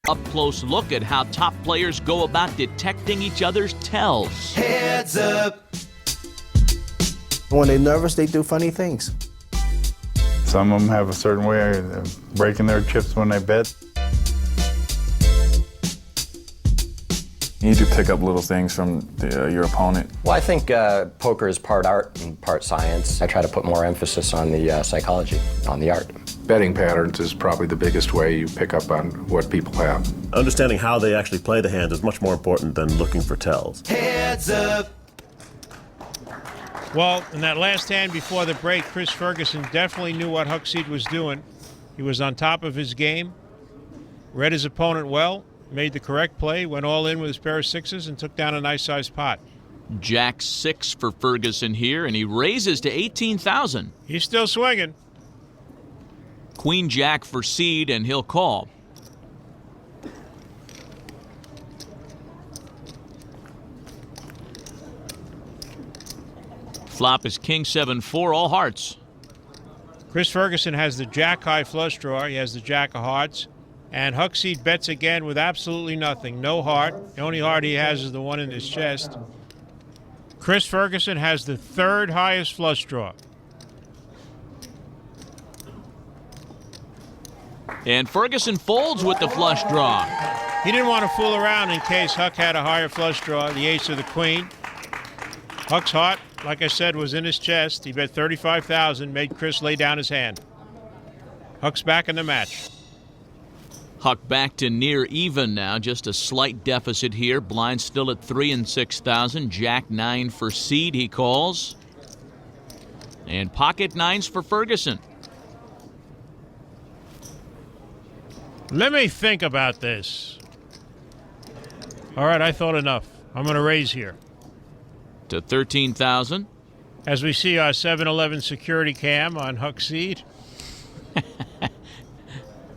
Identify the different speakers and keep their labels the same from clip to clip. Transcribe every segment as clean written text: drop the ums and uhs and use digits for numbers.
Speaker 1: Up-close look at how top players go about detecting each other's tells.
Speaker 2: Heads up.
Speaker 3: When they're nervous, they do funny things.
Speaker 4: Some of them have a certain way of breaking their chips when they bet.
Speaker 5: You need to pick up little things from your opponent.
Speaker 6: Well, I think poker is part art and part science. I try to put more emphasis on the psychology, on the art.
Speaker 7: Betting patterns is probably the biggest way you pick up on what people have.
Speaker 8: Understanding how they actually play the hand is much more important than looking for tells.
Speaker 2: Heads up.
Speaker 9: Well, in that last hand before the break, Chris Ferguson definitely knew what Huckseat was doing. He was on top of his game, read his opponent well, made the correct play, went all in with his pair of sixes, and took down a nice-sized pot.
Speaker 1: Jack 6 for Ferguson here, and he raises to 18,000.
Speaker 9: He's still swinging.
Speaker 1: Queen Jack for seed, and he'll call. Flop is King 7-4, all hearts.
Speaker 9: Chris Ferguson has the Jack-high flush draw. He has the Jack of hearts. And Huckseat bets again with absolutely nothing. No heart. The only heart he has is the one in his chest. Chris Ferguson has the third highest flush draw.
Speaker 1: And Ferguson folds with the flush draw.
Speaker 9: He didn't want to fool around in case Huck had a higher flush draw, the ace or the queen. Huck's heart, like I said, was in his chest. He bet 35,000, made Chris lay down his hand. Huck's back in the match.
Speaker 1: Huck back to near even now, just a slight deficit here. Blind still at 3 and 6,000. Jack 9 for seed, he calls. And pocket nines for Ferguson.
Speaker 9: Let me think about this. All right, I thought enough. I'm going to raise here.
Speaker 1: To 13,000.
Speaker 9: As we see our 7-Eleven security cam on Huckseat.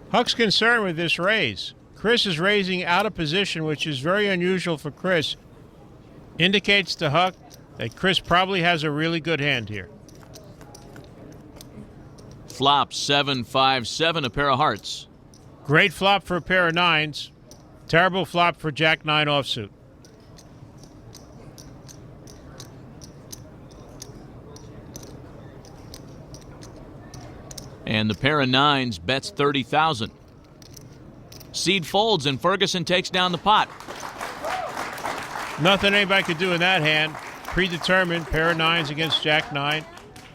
Speaker 9: Huck's concerned with this raise. Chris is raising out of position, which is very unusual for Chris. Indicates to Huck that Chris probably has a really good hand here.
Speaker 1: Flop 7-5-7, a pair of hearts.
Speaker 9: Great flop for a pair of nines. Terrible flop for Jack 9 offsuit.
Speaker 1: And the pair of nines bets 30,000. Seed folds and Ferguson takes down the pot.
Speaker 9: Nothing anybody could do in that hand. Predetermined, pair of nines against Jack 9.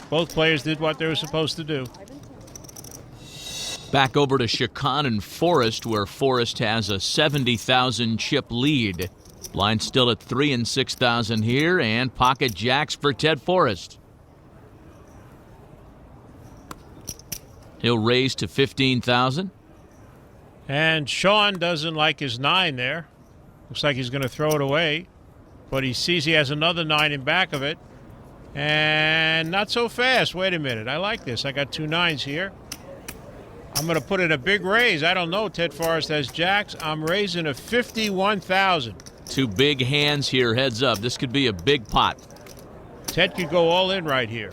Speaker 9: Both players did what they were supposed to do.
Speaker 1: Back over to Chacon and Forrest, where Forrest has a 70,000 chip lead. Blind still at 3 and 6,000 here, and pocket jacks for Ted Forrest. He'll raise to 15,000.
Speaker 9: And Sean doesn't like his 9 there. Looks like he's going to throw it away. But he sees he has another 9 in back of it. And not so fast. Wait a minute. I like this. I got 2 9s here. I'm going to put in a big raise. I don't know. Ted Forrest has jacks. I'm raising to 51,000.
Speaker 1: 2 big hands here. Heads up. This could be a big pot.
Speaker 9: Ted could go all in right here.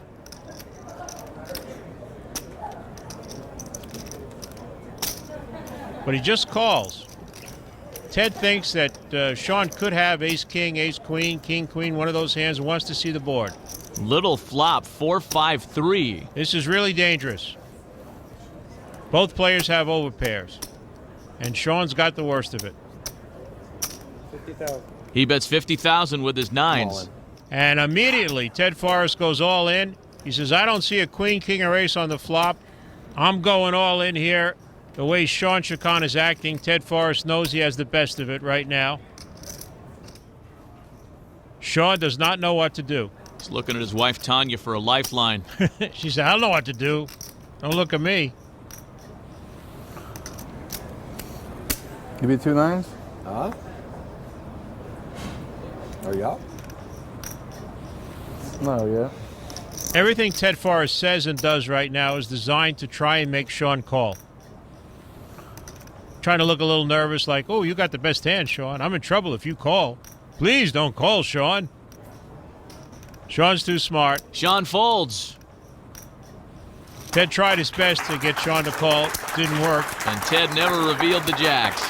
Speaker 9: But he just calls. Ted thinks that Sean could have ace-king, ace-queen, king-queen, one of those hands, and wants to see the board.
Speaker 1: Little flop, 4-5-3.
Speaker 9: This is really dangerous. Both players have overpairs. And Sean's got the worst of it.
Speaker 6: 50,000.
Speaker 1: He bets 50,000 with his 9s.
Speaker 9: And immediately, Ted Forrest goes all in. He says, I don't see a queen, king, or ace on the flop. I'm going all in here. The way Sean Chacon is acting, Ted Forrest knows he has the best of it right now. Sean does not know what to do.
Speaker 1: He's looking at his wife, Tanya, for a lifeline.
Speaker 9: She said, I don't know what to do. Don't look at me.
Speaker 4: Give you 2 9s?
Speaker 6: Are you up?
Speaker 4: No, yeah.
Speaker 9: Everything Ted Forrest says and does right now is designed to try and make Sean call. Trying to look a little nervous, like, oh, you got the best hand, Sean. I'm in trouble if you call. Please don't call, Sean. Sean's too smart.
Speaker 1: Sean folds.
Speaker 9: Ted tried his best to get Sean to call. Didn't work.
Speaker 1: And Ted never revealed the jacks.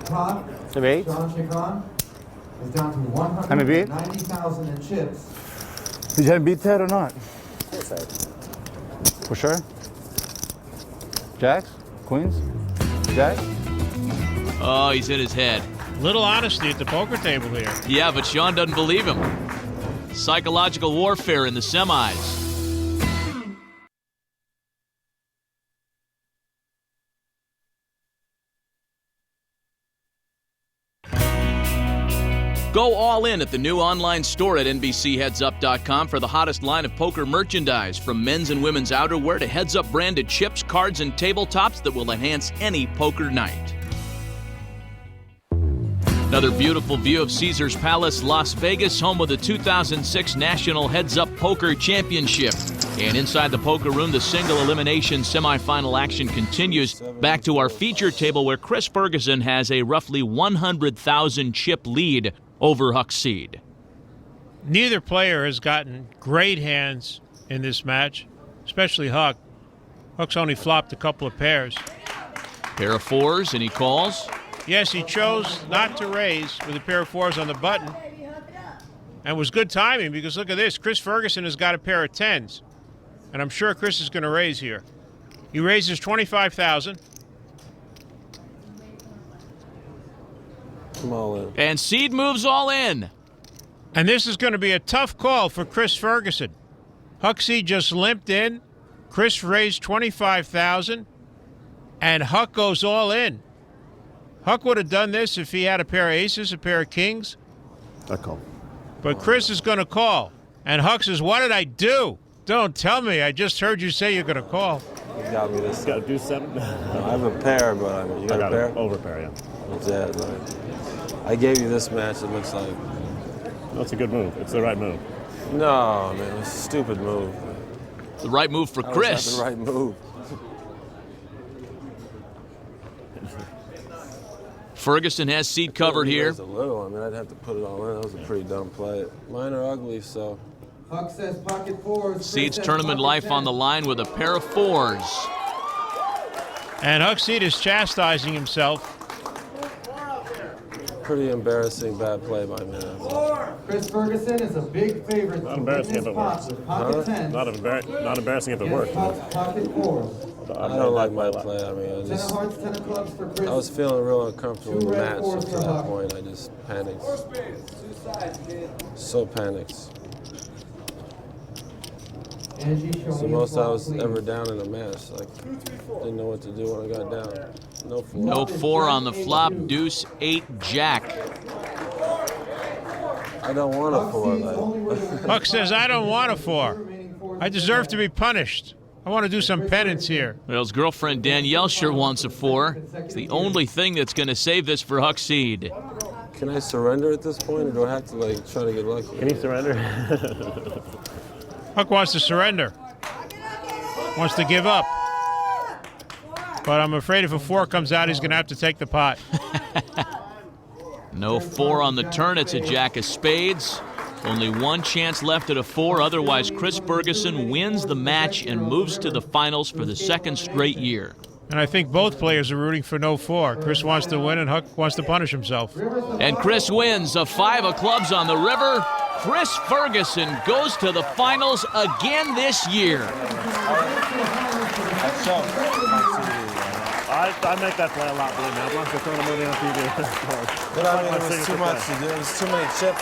Speaker 10: Chip 8.
Speaker 2: John Chacon is down to
Speaker 10: How many beat?
Speaker 2: 190,000 in chips.
Speaker 10: Did you have beat that or not? For sure. Jacks? Queens? Jacks?
Speaker 1: Oh, he's in his head.
Speaker 9: Little honesty at the poker table here.
Speaker 1: Yeah, but Sean doesn't believe him. Psychological warfare in the semis. Go all in at the new online store at NBCHeadsUp.com for the hottest line of poker merchandise, from men's and women's outerwear to Heads Up branded chips, cards, and tabletops that will enhance any poker night. Another beautiful view of Caesars Palace, Las Vegas, home of the 2006 National Heads Up Poker Championship. And inside the poker room, the single elimination semifinal action continues. Back to our feature table, where Chris Ferguson has a roughly 100,000 chip lead over Huck Seed.
Speaker 9: Neither player has gotten great hands in this match, especially Huck. Huck's only flopped a couple of pairs.
Speaker 1: Pair of fours, and he calls.
Speaker 9: Yes, he chose not to raise with a pair of fours on the button. And it was good timing, because look at this. Chris Ferguson has got a pair of tens. And I'm sure Chris is going to raise here. He raises 25,000.
Speaker 10: Come all in.
Speaker 1: And Seed moves all in.
Speaker 9: And this is going to be a tough call for Chris Ferguson. Huck Seed just limped in. Chris raised 25,000. And Huck goes all in. Huck would have done this if he had a pair of aces, a pair of kings.
Speaker 8: I call.
Speaker 9: But Chris is going to call. And Huck says, what did I do? Don't tell me. I just heard you say you're going to call.
Speaker 10: You got me this.
Speaker 8: Got to do 7.
Speaker 10: No, I have a pair, but I mean, you got a pair?
Speaker 8: Over pair, yeah.
Speaker 10: Yeah, no. I gave you this match, it looks like.
Speaker 8: That's a good move. It's the right move.
Speaker 10: No, man, it's a stupid move.
Speaker 1: The right move for Chris.
Speaker 10: The right move.
Speaker 1: Ferguson has Seed covered here.
Speaker 10: A little. I mean, I'd have to put it all in. That was a pretty dumb play. Mine are ugly, so.
Speaker 2: Huck says pocket fours.
Speaker 1: Seed's tournament life on the line with a pair of fours.
Speaker 9: And Huck Seed is chastising himself.
Speaker 10: Pretty embarrassing bad play by me.
Speaker 2: Chris Ferguson is a big favorite.
Speaker 8: Not embarrassing if it works. Not embarrassing if it works.
Speaker 2: Pocket fours.
Speaker 10: I don't like my play. I mean,
Speaker 2: Ten of hearts, 10 of clubs for Chris.
Speaker 10: I was feeling real uncomfortable in the match
Speaker 2: fours
Speaker 10: up to
Speaker 2: for
Speaker 10: that
Speaker 2: Huck.
Speaker 10: point. I just panicked. So panicked. It's the most I was ever down in a match. Like, didn't know what to do when I got down. No four.
Speaker 1: No four on the flop. Deuce, 8, Jack.
Speaker 10: I don't want a four. Like.
Speaker 9: Huck says, I don't want a four. I deserve to be punished. I want to do some penance here.
Speaker 1: Well, his girlfriend Danielle sure wants a four. It's the only thing that's going to save this for Huck Seed.
Speaker 10: Can I surrender at this point, or do I have to like try to get lucky?
Speaker 8: Can he surrender?
Speaker 9: Huck wants to surrender. Wants to give up. But I'm afraid if a four comes out, he's going to have to take the pot.
Speaker 1: No four on the turn. It's a Jack of spades. Only one chance left at a four. Otherwise, Chris Ferguson wins the match and moves to the finals for the second straight year.
Speaker 9: And I think both players are rooting for no four. Chris wants to win and Huck wants to punish himself.
Speaker 1: And Chris wins a 5 of clubs on the river. Chris Ferguson goes to the finals again this year.
Speaker 8: I make that play a lot, believe me. I've watched the tournament on TV.
Speaker 10: But I mean, it was too much to do. It was too many chips.